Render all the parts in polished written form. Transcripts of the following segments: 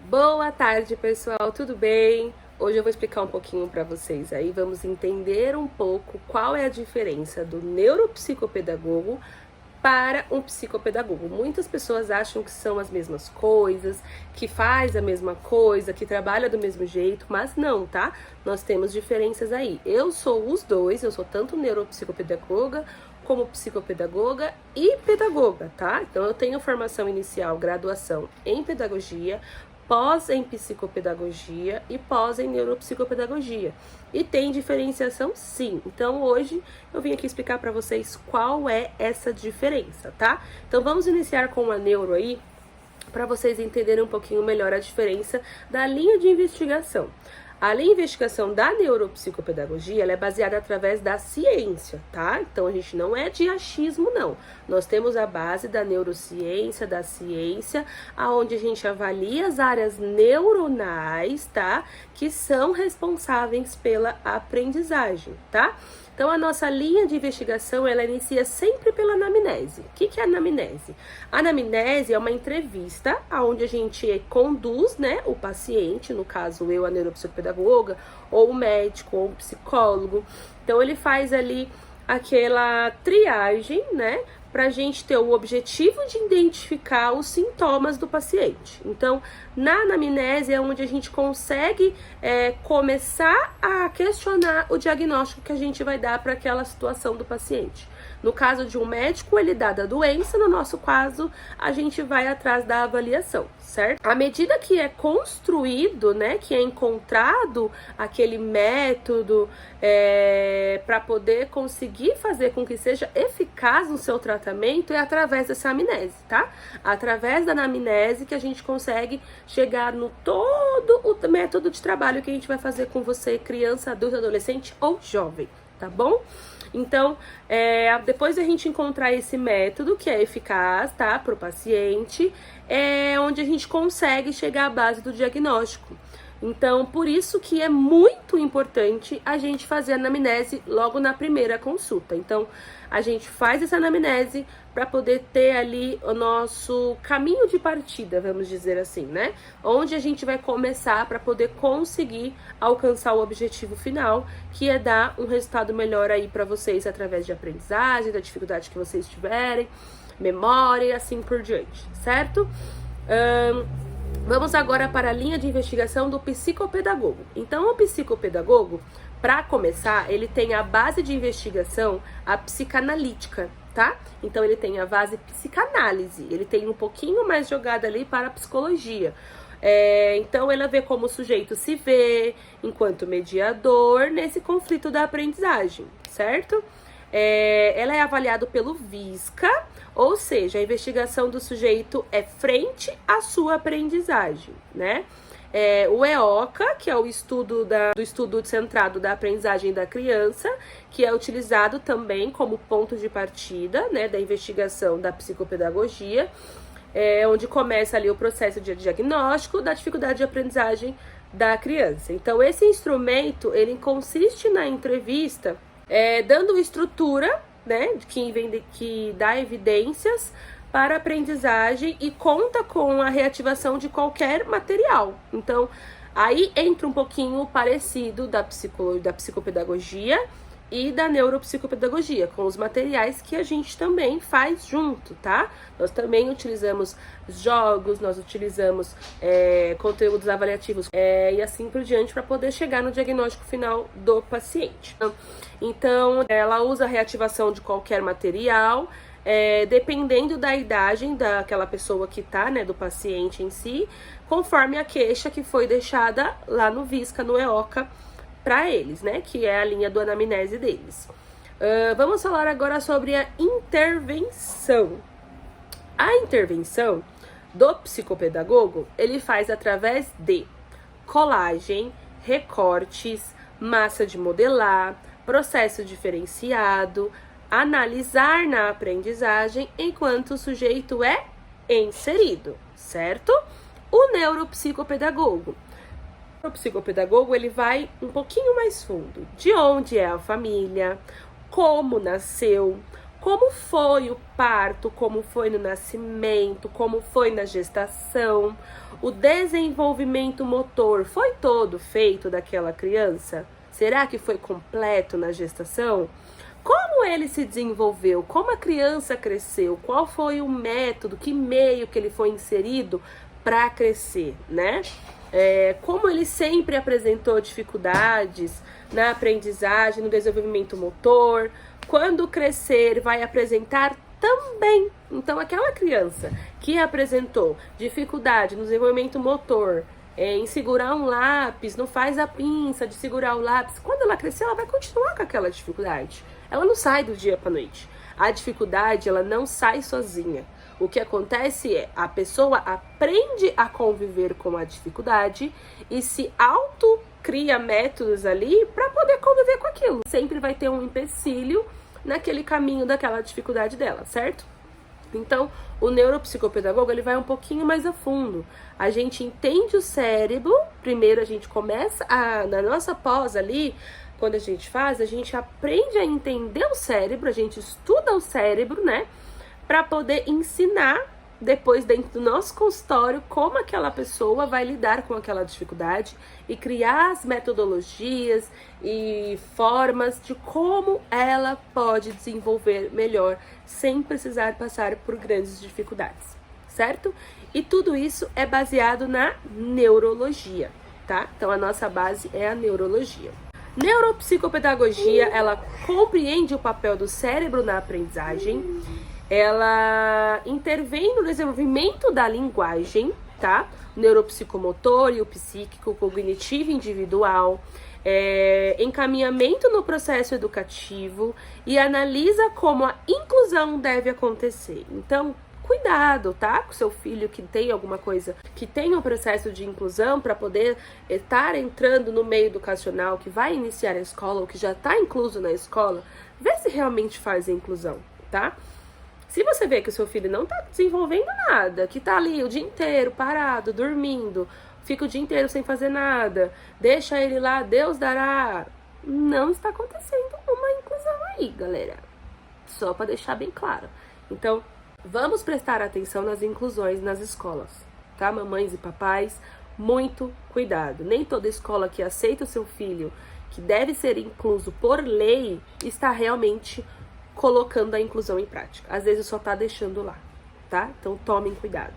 Boa tarde, pessoal, tudo bem? Hoje eu vou explicar um pouquinho para vocês aí, vamos entender um pouco qual é a diferença do neuropsicopedagogo para um psicopedagogo. Muitas pessoas acham que são as mesmas coisas, que faz a mesma coisa, que trabalha do mesmo jeito, mas não, tá? Nós temos diferenças aí. Eu sou os dois, eu sou tanto neuropsicopedagoga como psicopedagoga e pedagoga, tá? Então eu tenho formação inicial, graduação em pedagogia, pós em psicopedagogia e pós em neuropsicopedagogia. E tem diferenciação sim. Então hoje eu vim aqui explicar para vocês qual é essa diferença, tá? Então vamos iniciar com a neuro aí, para vocês entenderem um pouquinho melhor a diferença da linha de investigação. A linha de investigação da neuropsicopedagogia, ela é baseada através da ciência, tá? Então, a gente não é de achismo, não. Nós temos a base da neurociência, da ciência, aonde a gente avalia as áreas neuronais, tá? Que são responsáveis pela aprendizagem, tá? Então, a nossa linha de investigação, ela inicia sempre pela anamnese. O que é a anamnese? A anamnese é uma entrevista onde a gente conduz, né, o paciente, no caso eu, a neuropsicopedagoga, ou o médico, ou o psicólogo. Então, ele faz ali aquela triagem, né, para a gente ter o objetivo de identificar os sintomas do paciente. Então, na anamnese é onde a gente consegue começar a questionar o diagnóstico que a gente vai dar para aquela situação do paciente. No caso de um médico, ele dá da doença, no nosso caso, a gente vai atrás da avaliação, certo? À medida que é construído, né, que é encontrado aquele método para poder conseguir fazer com que seja eficaz no seu tratamento, é através dessa anamnese, tá? Através da anamnese que a gente consegue chegar no todo o método de trabalho que a gente vai fazer com você, criança, adulto, adolescente ou jovem, tá bom? Então, depois da gente encontrar esse método que é eficaz, tá, para o paciente, é onde a gente consegue chegar à base do diagnóstico. Então, por isso que é muito importante a gente fazer a anamnese logo na primeira consulta. Então, a gente faz essa anamnese para poder ter ali o nosso caminho de partida, vamos dizer assim, né? Onde a gente vai começar para poder conseguir alcançar o objetivo final, que é dar um resultado melhor aí para vocês através de aprendizagem, da dificuldade que vocês tiverem, memória e assim por diante, certo? Vamos agora para a linha de investigação do psicopedagogo. Então, o psicopedagogo, para começar, ele tem a base de investigação, a psicanalítica, tá? Então, ele tem a base psicanálise, ele tem um pouquinho mais jogada ali para a psicologia. Então, ela vê como o sujeito se vê enquanto mediador nesse conflito da aprendizagem, certo? Ela é avaliada pelo VISCA, ou seja, a investigação do sujeito é frente à sua aprendizagem, né? O EOCA, que é o estudo do estudo centrado da aprendizagem da criança, que é utilizado também como ponto de partida, né, da investigação da psicopedagogia, onde começa ali o processo de diagnóstico da dificuldade de aprendizagem da criança. Então, esse instrumento, ele consiste na entrevista, dando estrutura, né, que dá evidências para a aprendizagem e conta com a reativação de qualquer material. Então, aí entra um pouquinho parecido da psicopedagogia e da neuropsicopedagogia, com os materiais que a gente também faz junto, tá? Nós também utilizamos jogos, nós utilizamos conteúdos avaliativos e assim por diante para poder chegar no diagnóstico final do paciente. Então, ela usa a reativação de qualquer material, dependendo da idade daquela pessoa que tá, né, do paciente em si, conforme a queixa que foi deixada lá no VISCA, no EOCA, para eles, né, que é a linha do anamnese deles. Vamos falar agora sobre a intervenção. A intervenção do psicopedagogo, ele faz através de colagem, recortes, massa de modelar, processo diferenciado, analisar na aprendizagem enquanto o sujeito é inserido, certo? O neuropsicopedagogo. O psicopedagogo, ele vai um pouquinho mais fundo. De onde é a família, como nasceu, como foi o parto, como foi no nascimento, como foi na gestação, o desenvolvimento motor foi todo feito daquela criança? Será que foi completo na gestação? Como ele se desenvolveu? Como a criança cresceu? Qual foi o método, que meio que ele foi inserido para crescer, né? Como ele sempre apresentou dificuldades na aprendizagem, no desenvolvimento motor. Quando crescer, vai apresentar também. Então, aquela criança que apresentou dificuldade no desenvolvimento motor, em segurar um lápis, não faz a pinça de segurar o lápis, quando ela crescer, ela vai continuar com aquela dificuldade. Ela não sai do dia para noite. A dificuldade, ela não sai sozinha. O que acontece é, a pessoa aprende a conviver com a dificuldade e se autocria métodos ali para poder conviver com aquilo. Sempre vai ter um empecilho naquele caminho daquela dificuldade dela, certo? Então, o neuropsicopedagogo, ele vai um pouquinho mais a fundo. A gente entende o cérebro, primeiro a gente começa, na nossa pós ali, quando a gente aprende a entender o cérebro, a gente estuda o cérebro, né? Para poder ensinar depois dentro do nosso consultório como aquela pessoa vai lidar com aquela dificuldade e criar as metodologias e formas de como ela pode desenvolver melhor sem precisar passar por grandes dificuldades, certo? E tudo isso é baseado na neurologia, tá? Então a nossa base é a neurologia. Neuropsicopedagogia, ela compreende o papel do cérebro na aprendizagem. Ela intervém no desenvolvimento da linguagem, tá? Neuropsicomotor e o psíquico, cognitivo individual, encaminhamento no processo educativo e analisa como a inclusão deve acontecer. Então, cuidado, tá? Com seu filho que tem alguma coisa, que tem um processo de inclusão para poder estar entrando no meio educacional, que vai iniciar a escola ou que já está incluso na escola, vê se realmente faz a inclusão, tá? Se você vê que o seu filho não tá desenvolvendo nada, que tá ali o dia inteiro parado, dormindo, fica o dia inteiro sem fazer nada, deixa ele lá, Deus dará, não está acontecendo uma inclusão aí, galera. Só para deixar bem claro. Então, vamos prestar atenção nas inclusões nas escolas, tá? Mamães e papais, muito cuidado. Nem toda escola que aceita o seu filho, que deve ser incluso por lei, está realmente colocando a inclusão em prática. Às vezes só tá deixando lá, tá? Então tomem cuidado.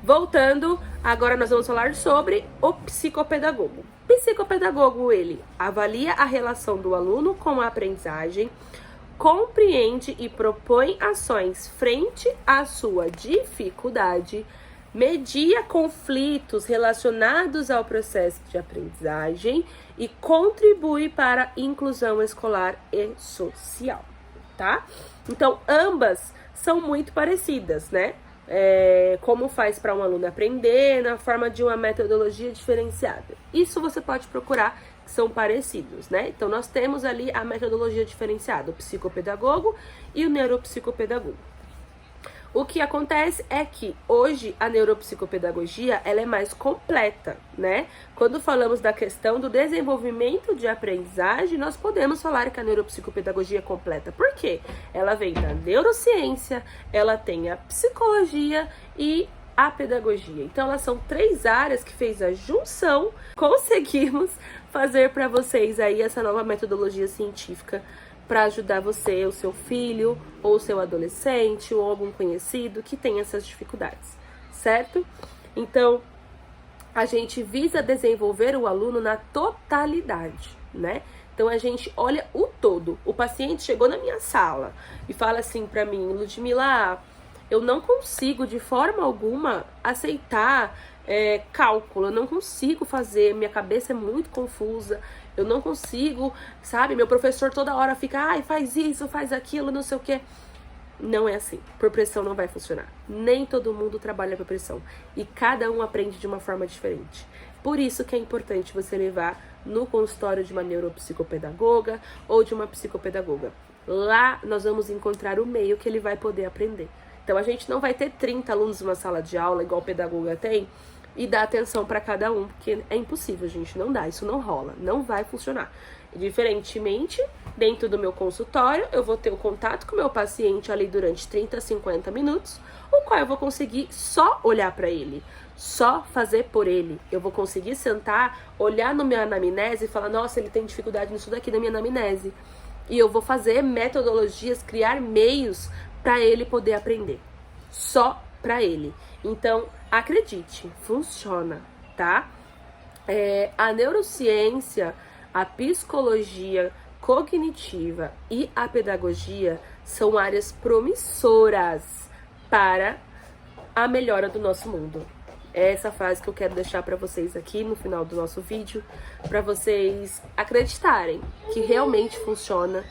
Voltando, agora nós vamos falar sobre o psicopedagogo. O psicopedagogo, ele avalia a relação do aluno com a aprendizagem, compreende e propõe ações frente à sua dificuldade, media conflitos relacionados ao processo de aprendizagem e contribui para a inclusão escolar e social. Tá? Então, ambas são muito parecidas, né? Como faz para um aluno aprender, na forma de uma metodologia diferenciada. Isso você pode procurar, que são parecidos, né? Então, nós temos ali a metodologia diferenciada, o psicopedagogo e o neuropsicopedagogo. O que acontece é que hoje a neuropsicopedagogia ela é mais completa, né? Quando falamos da questão do desenvolvimento de aprendizagem, nós podemos falar que a neuropsicopedagogia é completa. Por quê? Ela vem da neurociência, ela tem a psicologia e a pedagogia. Então, elas são 3 áreas que fez a junção, conseguimos fazer para vocês aí essa nova metodologia científica para ajudar você, o seu filho, ou o seu adolescente, ou algum conhecido que tem essas dificuldades, certo? Então, a gente visa desenvolver o aluno na totalidade, né? Então, a gente olha o todo. O paciente chegou na minha sala e fala assim para mim, Ludmila, eu não consigo de forma alguma aceitar cálculo, eu não consigo fazer, minha cabeça é muito confusa, eu não consigo, sabe? Meu professor toda hora fica, ai, faz isso, faz aquilo, não sei o quê. Não é assim. Por pressão não vai funcionar. Nem todo mundo trabalha por pressão. E cada um aprende de uma forma diferente. Por isso que é importante você levar no consultório de uma neuropsicopedagoga ou de uma psicopedagoga. Lá nós vamos encontrar o meio que ele vai poder aprender. Então a gente não vai ter 30 alunos numa sala de aula, igual o pedagoga tem, e dar atenção para cada um, porque é impossível, gente, não dá, isso não rola, não vai funcionar. Diferentemente Dentro do meu consultório, eu vou ter o contato com o meu paciente ali durante 30 a 50 minutos, o qual eu vou conseguir só olhar para ele, só fazer por ele. Eu vou conseguir sentar, olhar no meu anamnese e falar, nossa, ele tem dificuldade nisso daqui na minha anamnese. E eu vou fazer metodologias, criar meios para ele poder aprender. Só para ele. Então, acredite, funciona, tá? A neurociência, a psicologia cognitiva e a pedagogia são áreas promissoras para a melhora do nosso mundo. É essa frase que eu quero deixar para vocês aqui no final do nosso vídeo, para vocês acreditarem que realmente funciona,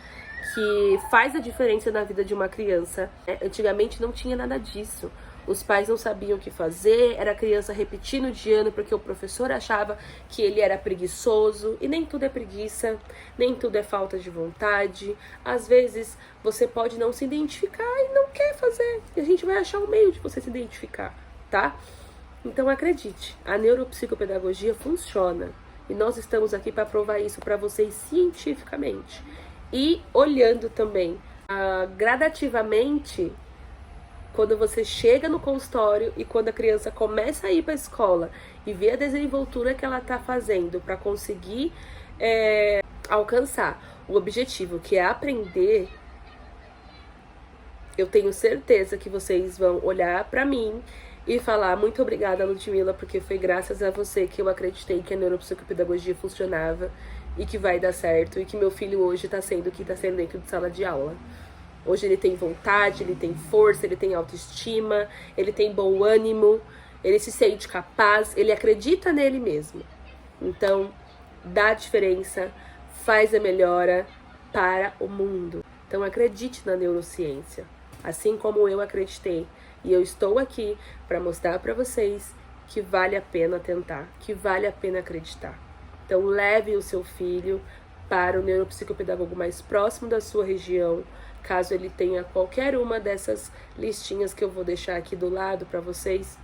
que faz a diferença na vida de uma criança. Antigamente não tinha nada disso. Os pais não sabiam o que fazer, era a criança repetindo de ano porque o professor achava que ele era preguiçoso. E nem tudo é preguiça, nem tudo é falta de vontade. Às vezes você pode não se identificar e não quer fazer. E a gente vai achar um meio de você se identificar, tá? Então acredite, a neuropsicopedagogia funciona. E nós estamos aqui para provar isso para vocês cientificamente. E olhando também gradativamente, quando você chega no consultório e quando a criança começa a ir para a escola e vê a desenvoltura que ela está fazendo para conseguir alcançar o objetivo, que é aprender, eu tenho certeza que vocês vão olhar para mim e falar, muito obrigada, Ludmila, porque foi graças a você que eu acreditei que a neuropsicopedagogia funcionava e que vai dar certo, e que meu filho hoje está sendo o que está sendo dentro de sala de aula. Hoje ele tem vontade, ele tem força, ele tem autoestima, ele tem bom ânimo, ele se sente capaz, ele acredita nele mesmo. Então, dá diferença, faz a melhora para o mundo. Então, acredite na neurociência, assim como eu acreditei. E eu estou aqui para mostrar para vocês que vale a pena tentar, que vale a pena acreditar. Então, leve o seu filho para o neuropsicopedagogo mais próximo da sua região, caso ele tenha qualquer uma dessas listinhas que eu vou deixar aqui do lado para vocês,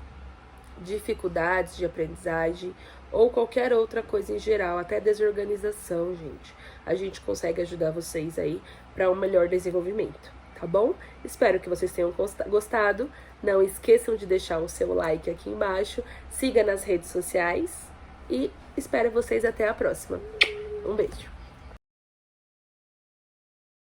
dificuldades de aprendizagem ou qualquer outra coisa em geral, até desorganização, gente. A gente consegue ajudar vocês aí para um melhor desenvolvimento, tá bom? Espero que vocês tenham gostado. Não esqueçam de deixar o seu like aqui embaixo, siga nas redes sociais e espero vocês até a próxima. Um beijo!